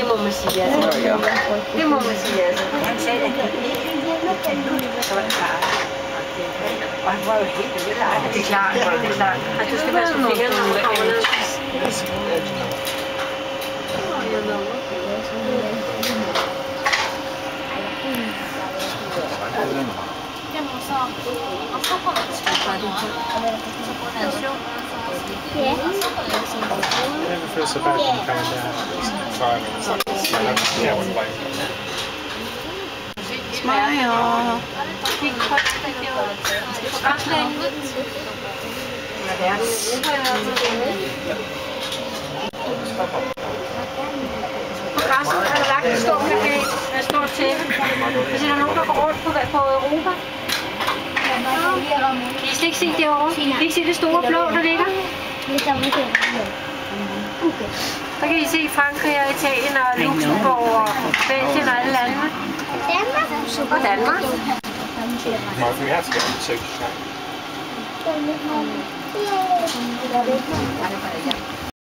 Det må man sige, altså. Det må man sige, altså. Han sagde, at så var det klart. Og han var jo helt vildt. Det er klart, det er klart. Altså, du skal være så fingrene, når du kommer ned. Og så får man så på nation. Ja. Det føles så bare, at den kommer der. Smager. På græsset er der lagt en stor plakat med et stort tæppe. Hvis der er nogen, der går rundt på Europa. Kan I slet ikke se derovre? Kan I ikke se det store blå, der ligger? Der kan I se Frankrig og Italien og Luxembourg og Belgien og alle landene. Og Danmark. Vi har skrevet 6.